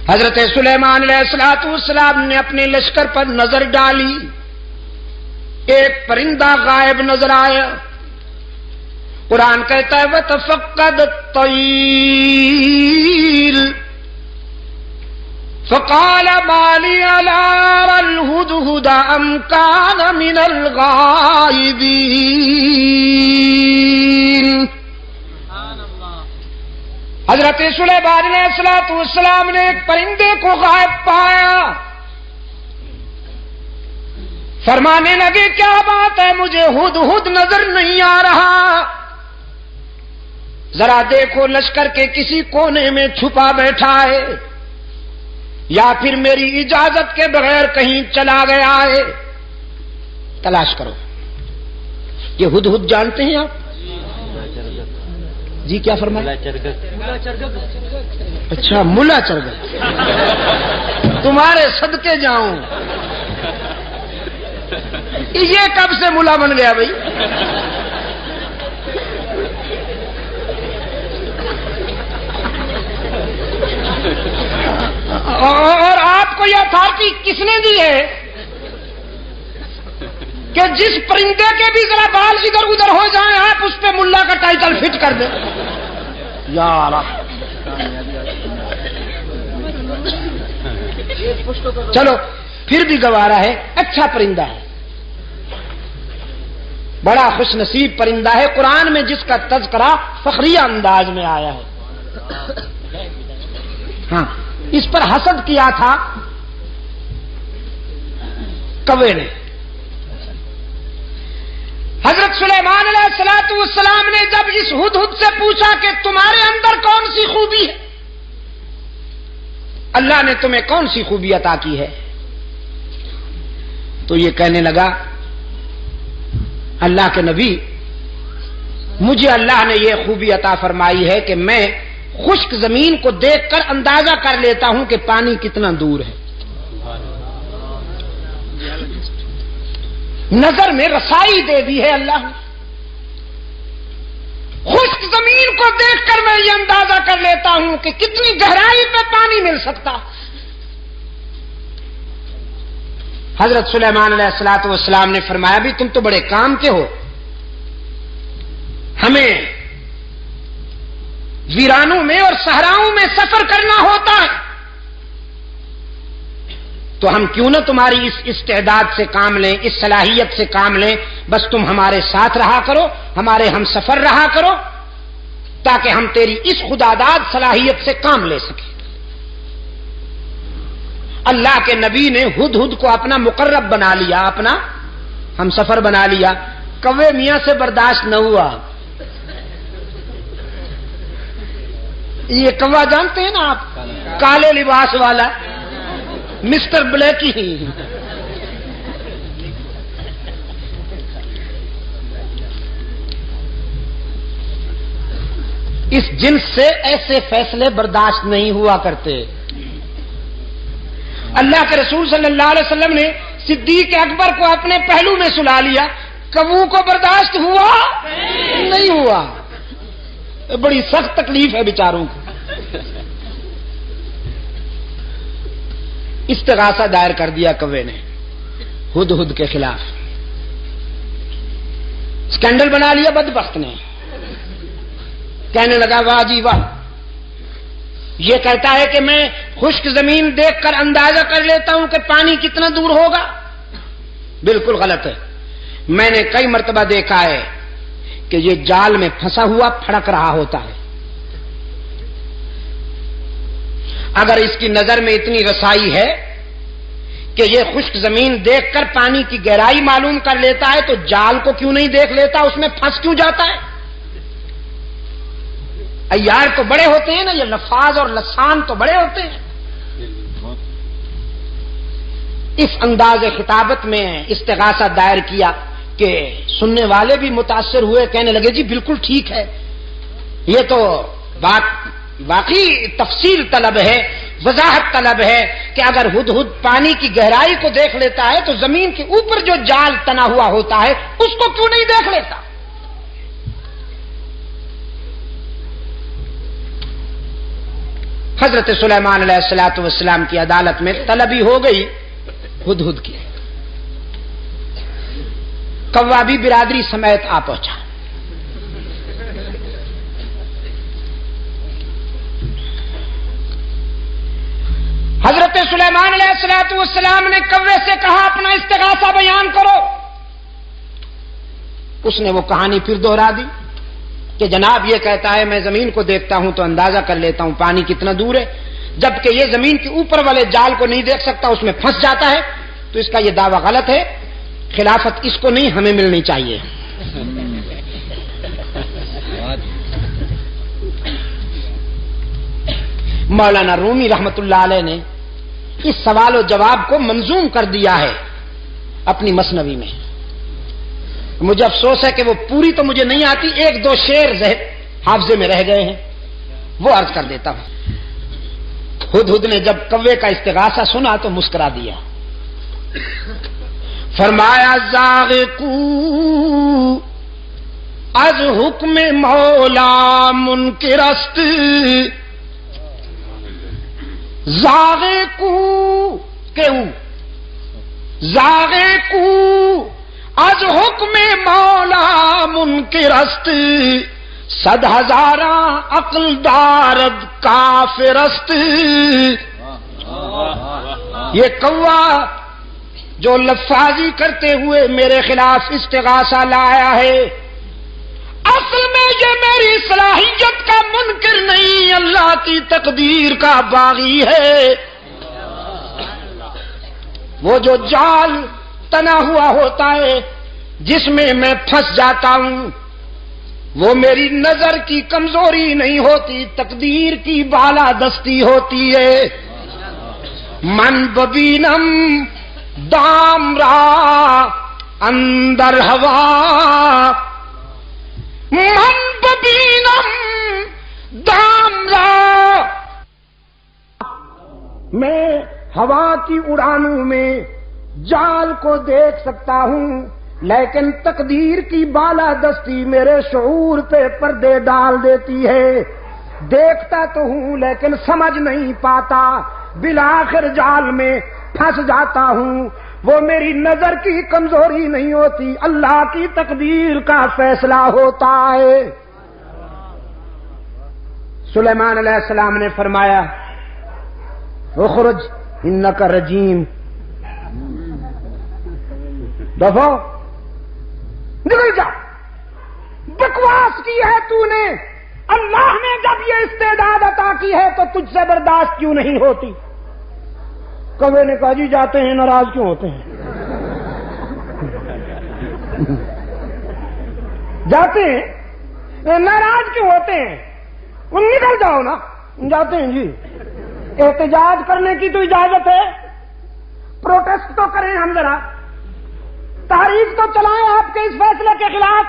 حضرت سلیمان علیہ السلام نے اپنے لشکر پر نظر ڈالی، ایک پرندہ غائب نظر آیا۔ قرآن کہتا ہے وَتَفَقَّدَ الطَّيْرَ فَقَالَ مَا لِي لَا أَرَى الْهُدْهُدَ أَمْ كَانَ مِنَ الْغَائِبِينَ۔ حضرت سلیمان علیہ السلام نے ایک پرندے کو غائب پایا، فرمانے لگے کیا بات ہے، مجھے ہدہد نظر نہیں آ رہا، ذرا دیکھو لشکر کے کسی کونے میں چھپا بیٹھا ہے یا پھر میری اجازت کے بغیر کہیں چلا گیا ہے، تلاش کرو۔ یہ ہدہد جانتے ہیں آپ؟ جی کیا فرمایا؟ اچھا ملا چرگت، تمہارے صدقے جاؤں، یہ کب سے ملا بن گیا بھائی؟ اور آپ کو یہ اتھارٹی کس نے دی ہے کہ جس پرندے کے بھی ذرا بال ادھر ادھر ہو جائیں آپ اس پہ ملا کا ٹائٹل فٹ کر دیں؟ یار چلو پھر بھی گوارا ہے، اچھا پرندہ ہے، بڑا خوش نصیب پرندہ ہے، قرآن میں جس کا تذکرہ فخریہ انداز میں آیا ہے۔ ہاں اس پر حسد کیا تھا کوے نے۔ حضرت سلیمان علیہ السلام نے جب اس ہدہد سے پوچھا کہ تمہارے اندر کون سی خوبی ہے، اللہ نے تمہیں کون سی خوبی عطا کی ہے، تو یہ کہنے لگا اللہ کے نبی مجھے اللہ نے یہ خوبی عطا فرمائی ہے کہ میں خشک زمین کو دیکھ کر اندازہ کر لیتا ہوں کہ پانی کتنا دور ہے، نظر میں رسائی دے دی ہے اللہ نے، خشک زمین کو دیکھ کر میں یہ اندازہ کر لیتا ہوں کہ کتنی گہرائی پہ پانی مل سکتا۔ حضرت سلیمان علیہ السلام نے فرمایا بھی تم تو بڑے کام کے ہو، ہمیں ویرانوں میں اور صحراؤں میں سفر کرنا ہوتا ہے، تو ہم کیوں نہ تمہاری اس استعداد سے کام لیں، اس صلاحیت سے کام لیں، بس تم ہمارے ساتھ رہا کرو، ہمارے ہم سفر رہا کرو، تاکہ ہم تیری اس خداداد صلاحیت سے کام لے سکیں۔ اللہ کے نبی نے ہدہد کو اپنا مقرب بنا لیا، اپنا ہم سفر بنا لیا، کوے میاں سے برداشت نہ ہوا۔ یہ کوا جانتے ہیں نا آپ، کالے لباس والا مسٹر بلیکی ہی، اس جنس سے ایسے فیصلے برداشت نہیں ہوا کرتے۔ اللہ کے رسول صلی اللہ علیہ وسلم نے صدیق اکبر کو اپنے پہلو میں سلا لیا، کبو کو برداشت ہوا نہیں ہوا، بڑی سخت تکلیف ہے بیچاروں کو۔ استغاثہ دائر کر دیا کوے نے ہدہد کے خلاف، اسکینڈل بنا لیا بدبخت نے، کہنے لگا واہ جی واہ، یہ کہتا ہے کہ میں خشک زمین دیکھ کر اندازہ کر لیتا ہوں کہ پانی کتنا دور ہوگا، بالکل غلط ہے۔ میں نے کئی مرتبہ دیکھا ہے کہ یہ جال میں پھنسا ہوا پھڑک رہا ہوتا ہے، اگر اس کی نظر میں اتنی رسائی ہے کہ یہ خشک زمین دیکھ کر پانی کی گہرائی معلوم کر لیتا ہے تو جال کو کیوں نہیں دیکھ لیتا، اس میں پھنس کیوں جاتا ہے؟ عیار تو بڑے ہوتے ہیں نا، یہ لفاظ اور لسان تو بڑے ہوتے ہیں۔ اس انداز خطابت میں استغاثہ دائر کیا کہ سننے والے بھی متاثر ہوئے، کہنے لگے جی بالکل ٹھیک ہے، یہ تو بات واقعی تفصیل طلب ہے، وضاحت طلب ہے کہ اگر ہدہد پانی کی گہرائی کو دیکھ لیتا ہے تو زمین کے اوپر جو جال تنا ہوا ہوتا ہے اس کو کیوں نہیں دیکھ لیتا؟ حضرت سلیمان علیہ الصلوۃ والسلام کی عدالت میں طلبی ہو گئی ہدہد کی. کوا بھی برادری سمیت آ پہنچا. حضرت سلیمان علیہ الصلوۃ والسلام نے کوے سے کہا اپنا استغاثہ بیان کرو. اس نے وہ کہانی پھر دوہرا دی کہ جناب یہ کہتا ہے میں زمین کو دیکھتا ہوں تو اندازہ کر لیتا ہوں پانی کتنا دور ہے، جبکہ یہ زمین کے اوپر والے جال کو نہیں دیکھ سکتا، اس میں پھنس جاتا ہے، تو اس کا یہ دعویٰ غلط ہے، خلافت اس کو نہیں ہمیں ملنی چاہیے. مولانا رومی رحمت اللہ علیہ نے اس سوال و جواب کو منظوم کر دیا ہے اپنی مثنوی میں. مجھے افسوس ہے کہ وہ پوری تو مجھے نہیں آتی، ایک دو شعر حافظے میں رہ گئے ہیں، وہ عرض کر دیتا ہوں. ہدہد نے جب کوے کا استغاثہ سنا تو مسکرا دیا. فرمایا زاغقو از حکم مولا منکرست، زاغقو کیوں زاغقو از حکم مولا منکرست، صد ہزاراں عقل دارد کافرست. یہ کوا جو لفاظی کرتے ہوئے میرے خلاف استغاثہ لایا ہے، اصل میں یہ میری صلاحیت کا منکر نہیں، اللہ کی تقدیر کا باغی ہے. وہ جو جال تنا ہوا ہوتا ہے جس میں میں پھنس جاتا ہوں، وہ میری نظر کی کمزوری نہیں ہوتی، تقدیر کی بالا دستی ہوتی ہے. من ببینم دام را اندر ہوا، من ببینم دام را، میں ہوا کی اڑانوں میں جال کو دیکھ سکتا ہوں، لیکن تقدیر کی بالا دستی میرے شعور پہ پردے ڈال دیتی ہے. دیکھتا تو ہوں لیکن سمجھ نہیں پاتا، بالآخر جال میں پھنس جاتا ہوں. وہ میری نظر کی کمزوری نہیں ہوتی، اللہ کی تقدیر کا فیصلہ ہوتا ہے. سلیمان علیہ السلام نے فرمایا اخرج انک رجیم، دفعہ نکل جا، بکواس کی ہے تو نے. اللہ نے جب یہ استعداد عطا کی ہے تو تجھ سے برداشت کیوں نہیں ہوتی؟ کوے نے کہا جی جاتے ہیں، ناراض کیوں ہوتے ہیں؟ جاتے ہیں ناراض کیوں ہوتے ہیں؟ نکل جاؤ نا. جاتے ہیں جی. احتجاج کرنے کی تو اجازت ہے، پروٹیسٹ تو کریں ہم ذرا، تحریک تو چلائیں آپ کے اس فیصلے کے خلاف.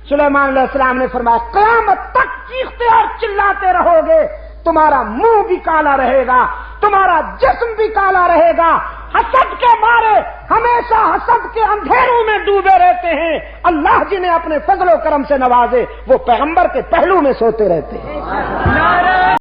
سلیمان علیہ السلام نے فرمایا قیامت تک چیختے اور چلاتے رہو گے، تمہارا منہ بھی کالا رہے گا، تمہارا جسم بھی کالا رہے گا. حسد کے مارے ہمیشہ حسد کے اندھیروں میں ڈوبے رہتے ہیں. اللہ جنہیں اپنے فضل و کرم سے نوازے وہ پیغمبر کے پہلو میں سوتے رہتے ہیں.